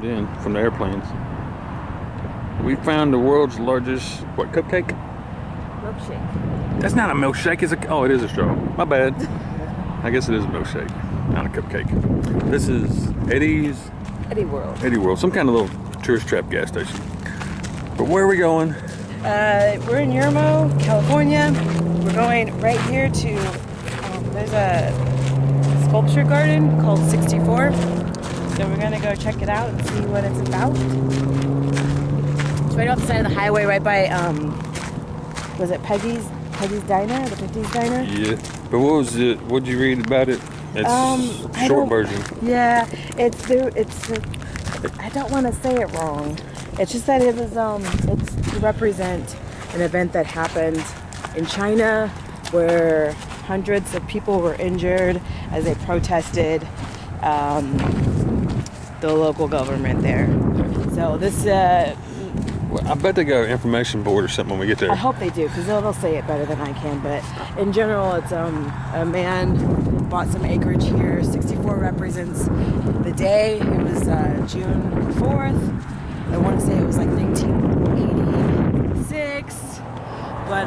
zoomed in from the airplanes. We found the world's largest, what, cupcake? Milkshake. That's not a milkshake, it's a, oh, it is a straw. My bad. I guess it is a milkshake, not a cupcake. This is Eddie World, some kind of little tourist trap gas station. But where are we going? We're in Yermo, California. We're going right here to, there's a sculpture garden called 64. So we're gonna go check it out and see what it's about. It's right off the side of the highway, right by, was it Peggy's Diner, the 50s Diner? Yeah, but what was it, what'd you read about it? It's short version. Yeah, I don't want to say it wrong. It's just that it was, it's to represent an event that happened in China where hundreds of people were injured as they protested the local government there. So this, well, I bet they got an information board or something when we get there. I hope they do, because they'll say it better than I can. But in general, it's a man bought some acreage here. 64 represents the day. It was June 4th. I want to say it was like 1986. But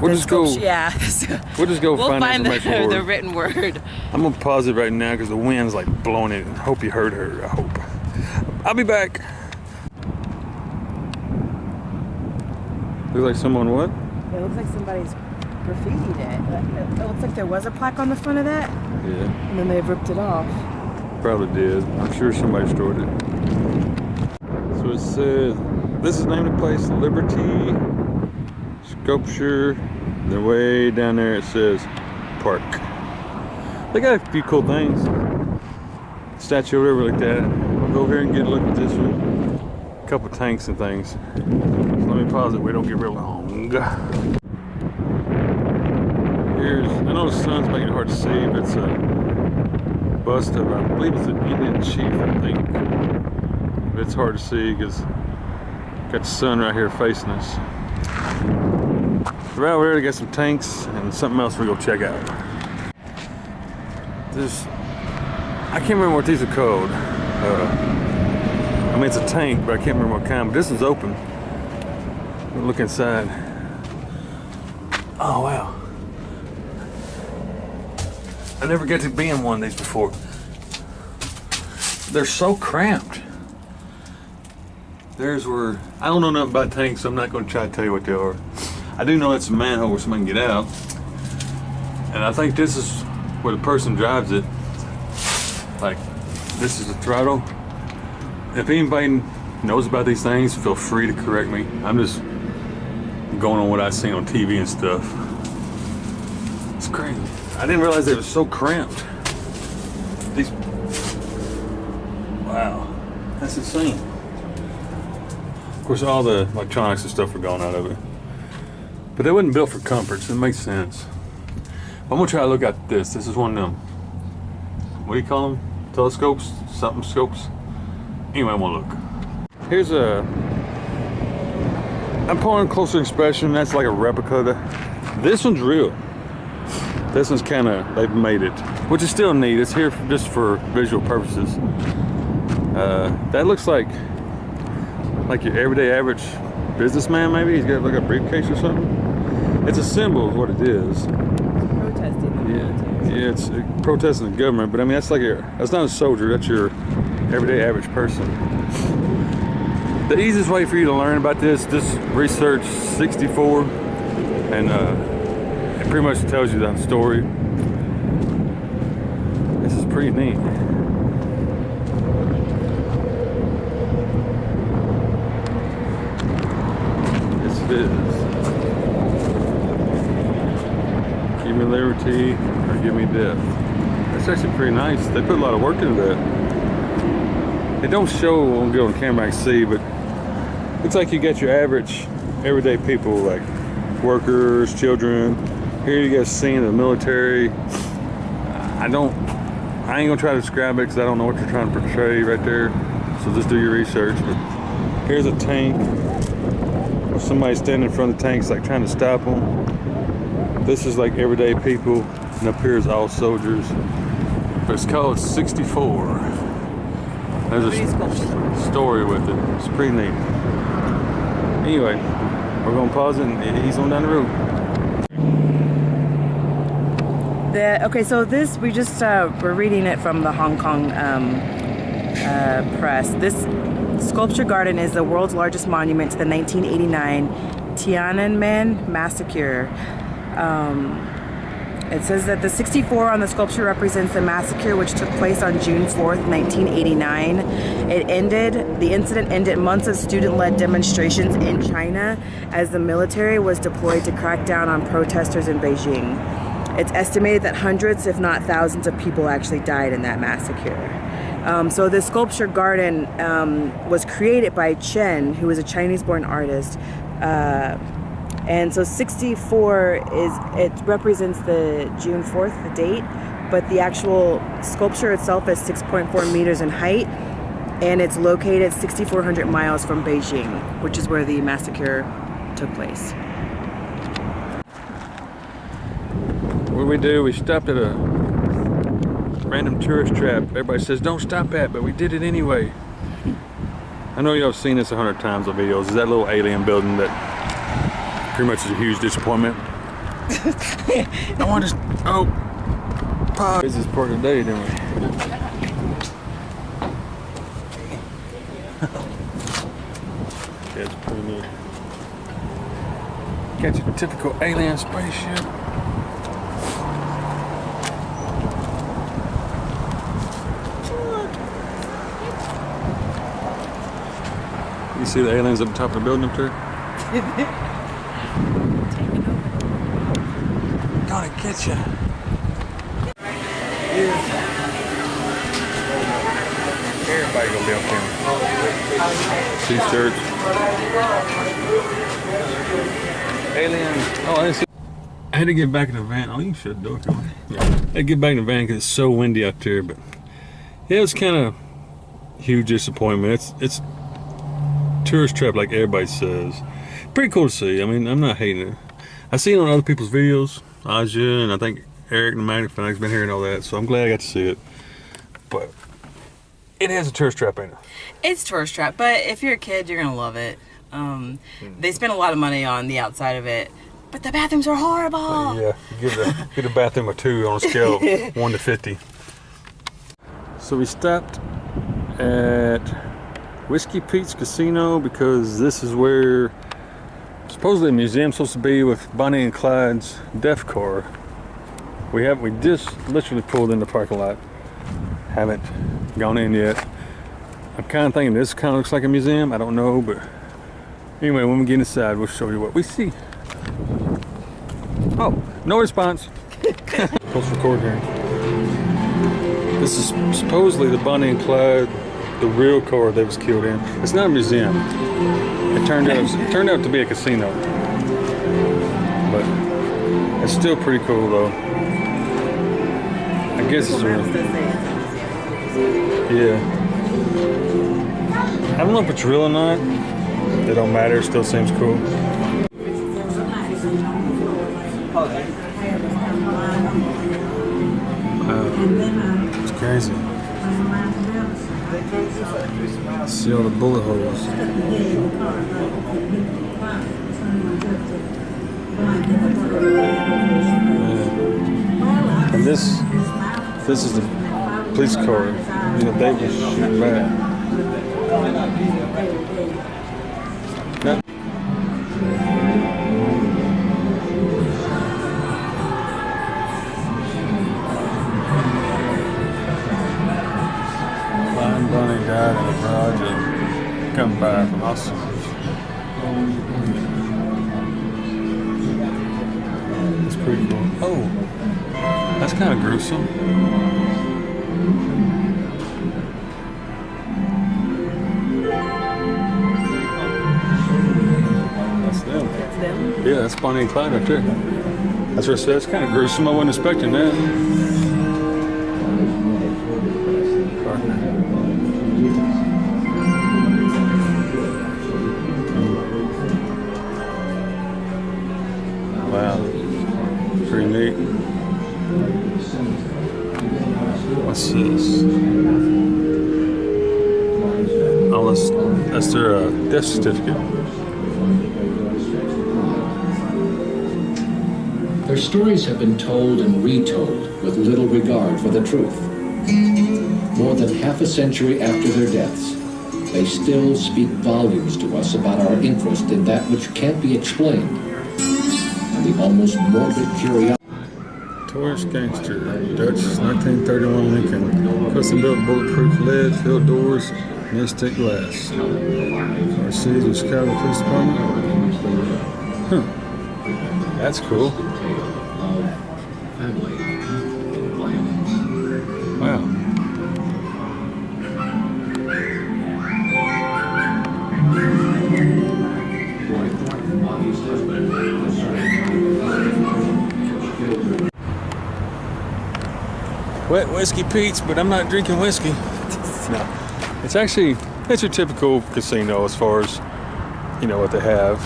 we'll just go. Yeah. We'll just go we'll find the the written word. I'm gonna pause it right now because the wind's like blowing it. I hope you heard her. I hope. I'll be back. Looks like someone what? It looks like somebody's graffitied it. It looks like there was a plaque on the front of that. Yeah. And then they've ripped it off. Probably did. I'm sure somebody destroyed it. So it says, this is the name of the place, Liberty Sculpture. Then way down there it says Park. They got a few cool things. Statue or whatever like that. We'll go over here and get a look at this one. A couple tanks and things. So let me pause it, we don't get real long. Here's, I know the sun's making it hard to see, but it's a bust of, I believe it's an Indian chief, I think. But it's hard to see because got the sun right here facing us. Right over there, they got some tanks and something else we go check out. This, I can't remember what these are called. I mean, it's a tank, but I can't remember what kind. But this one's open. We'll look inside. Oh wow! I never got to be in one of these before. They're so cramped. There's where I don't know nothing about tanks, so I'm not going to try to tell you what they are. I do know it's a manhole where somebody can get out, and I think this is where the person drives it. Like, this is the throttle. If anybody knows about these things, feel free to correct me. I'm just going on what I've seen on TV and stuff. It's crazy. I didn't realize they were so cramped. These, wow, that's insane. Of course, all the electronics and stuff are gone out of it. But they wasn't built for comfort, so it makes sense. I'm gonna try to look at this. This is one of them, what do you call them? Telescopes? Something scopes? Anyway, I'm gonna look. Here's a, I'm pulling closer inspection. That's like a replica. This one's real. This one's kind of, they've made it, which is still neat. It's here just for visual purposes. That looks like your everyday average businessman, maybe. He's got like a briefcase or something. It's a symbol of what it is. Protesting the military. Yeah, it's protesting the government, but I mean, that's like that's not a soldier, that's your everyday average person. The easiest way for you to learn about this, just research 64, and it pretty much tells you that story. This is pretty neat. This is give me liberty or give me death. That's actually pretty nice. They put a lot of work into that. They don't show, we'll get on camera and see, but looks like you got your average everyday people, like workers, children. Here you got a scene of the military. I ain't gonna try to describe it because I don't know what you're trying to portray right there. So just do your research. But here's a tank. Somebody standing in front of the tanks, like trying to stop them. This is like everyday people, and up here is all soldiers. But it's called 64. There's Pretty sculpture. a story with it. It's pretty neat. Anyway, we're gonna pause it and he's on down the road. Okay, so this, we just, we're reading it from the Hong Kong press. This sculpture garden is the world's largest monument to the 1989 Tiananmen massacre. It says that the 64 on the sculpture represents the massacre which took place on June 4th, 1989. The incident ended months of student-led demonstrations in China as the military was deployed to crack down on protesters in Beijing. It's estimated that hundreds, if not thousands of people actually died in that massacre. So this sculpture garden was created by Chen, who is a Chinese-born artist. And so 64 it represents the June 4th, the date, but the actual sculpture itself is 6.4 meters in height, and it's located 6,400 miles from Beijing, which is where the massacre took place. What do we do? We stopped at a random tourist trap. Everybody says don't stop at, but we did it anyway. I know y'all have seen this 100 times on videos. It's that little alien building that pretty much is a huge disappointment. I want to. Oh, pause. This is part of the day, didn't we? That's pretty neat. Got your typical alien spaceship. You see the aliens up the top of the building up there? Gonna get you. Everybody gonna be up there. T-shirts. Aliens. Oh, I didn't see. I had to get back in the van. Oh, you can shut the door. Come on. Yeah. I had to get back in the van because it's so windy out there. But yeah, it was kind of huge disappointment. It's tourist trap like everybody says. Pretty cool to see. I mean, I'm not hating it. I see it on other people's videos. Aja and I think Eric, nomadic fanatics, been hearing all that, so I'm glad I got to see it. But it has a tourist trap in it. It's tourist trap, but if you're a kid, you're gonna love it. They spend a lot of money on the outside of it, but the bathrooms are horrible. Yeah, give a bathroom a 2 on a scale of 1 to 50. So we stopped at Whiskey Pete's Casino because this is where supposedly a museum's supposed to be with Bonnie and Clyde's death car. We just literally pulled in the parking lot. Haven't gone in yet. I'm kind of thinking this kind of looks like a museum. I don't know, but anyway, when we get inside, we'll show you what we see. Oh, no response. Let's record here. This is supposedly the Bonnie and Clyde, the real car that was killed in. It's not a museum. It turned out to be a casino. But it's still pretty cool though. I guess it's real. Yeah. I don't know if it's real or not. It don't matter, it still seems cool. It's crazy. See all the bullet holes. And this is the police car. You know, they were shooting back. Bunny died in the garage and come by from hospitals. It's pretty cool. Oh, that's kind of gruesome. That's them. That's them? Yeah, that's Bonnie and Clyde right there. That's what it says. It's kind of gruesome. I wasn't expecting that. Wow, pretty neat. What's this? That's their death certificate. Their stories have been told and retold with little regard for the truth. More than half a century after their deaths, they still speak volumes to us about our interest in that which can't be explained, and the almost morbid curiosity. Tourist gangster, Dutch 1931 Lincoln, custom-built bulletproof lead, filled doors, nested glass. Overseas with Chicago Police Department. Huh. That's cool. Wow. Wet whiskey Pete's, but I'm not drinking whiskey. No. It's your typical casino as far as, you know, what they have.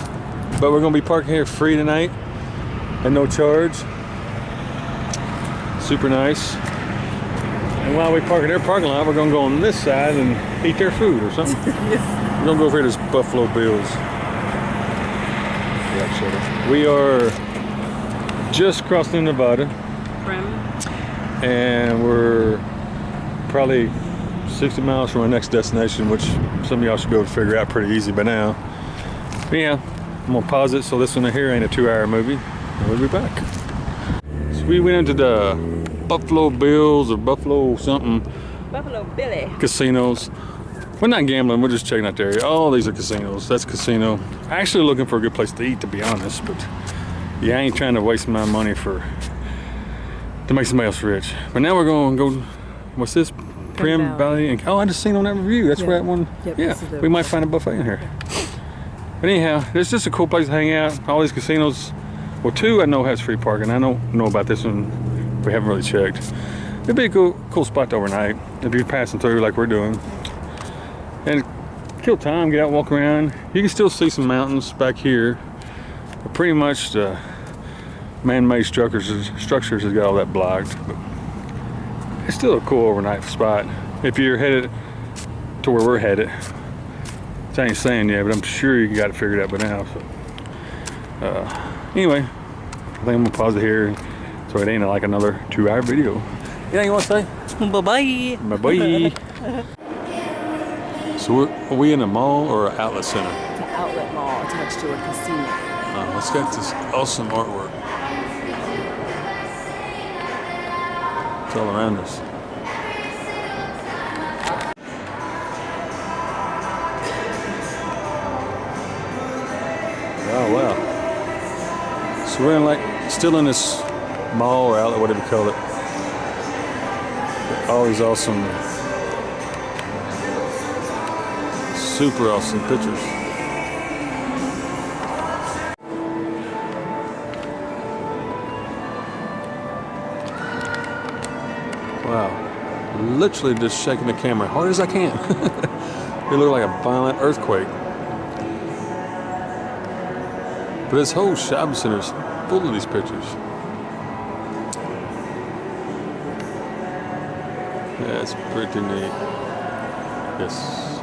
But we're gonna be parking here free tonight at no charge. Super nice. And while we park in their parking lot, we're gonna go on this side and eat their food or something. We're gonna go over here to this Buffalo Bills. We are just crossing Nevada. And we're probably 60 miles from our next destination, which some of y'all should be able to figure out pretty easy by now. But yeah, I'm gonna pause it so this one here ain't a 2-hour movie, and we'll be back. So we went into the Buffalo Bills or Buffalo something. Buffalo Billy. Casinos. We're not gambling, we're just checking out the area. All these are casinos. That's casino. Actually looking for a good place to eat, to be honest, but yeah, I ain't trying to waste my money to make somebody else rich. But now we're going to go, what's this? Prim Valley. And oh, I just seen on that review. That's where that one. Yep, yeah, we might find a buffet in here. But anyhow, it's just a cool place to hang out. All these casinos, well, 2 I know has free parking. I don't know about this one. We haven't really checked. It'd be a cool spot to overnight if you're passing through like we're doing. And kill time, get out, walk around. You can still see some mountains back here. But pretty much the man-made structures has got all that blocked, but it's still a cool overnight spot if you're headed to where we're headed. I ain't saying yet, but I'm sure you got it figured out by now. So anyway, I think I'm gonna pause it here so it ain't like another 2-hour video. Anything you want to say? Bye-bye. Bye-bye. So are we in a mall or an outlet center? It's an outlet mall attached to a casino. It's got this awesome artwork. It's all around us. Oh wow. So we're in still in this mall or outlet, whatever you call it. All these awesome, super awesome pictures. Wow, literally just shaking the camera hard as I can. It looked like a violent earthquake. But this whole shopping center is full of these pictures. Yeah, it's pretty neat. Yes.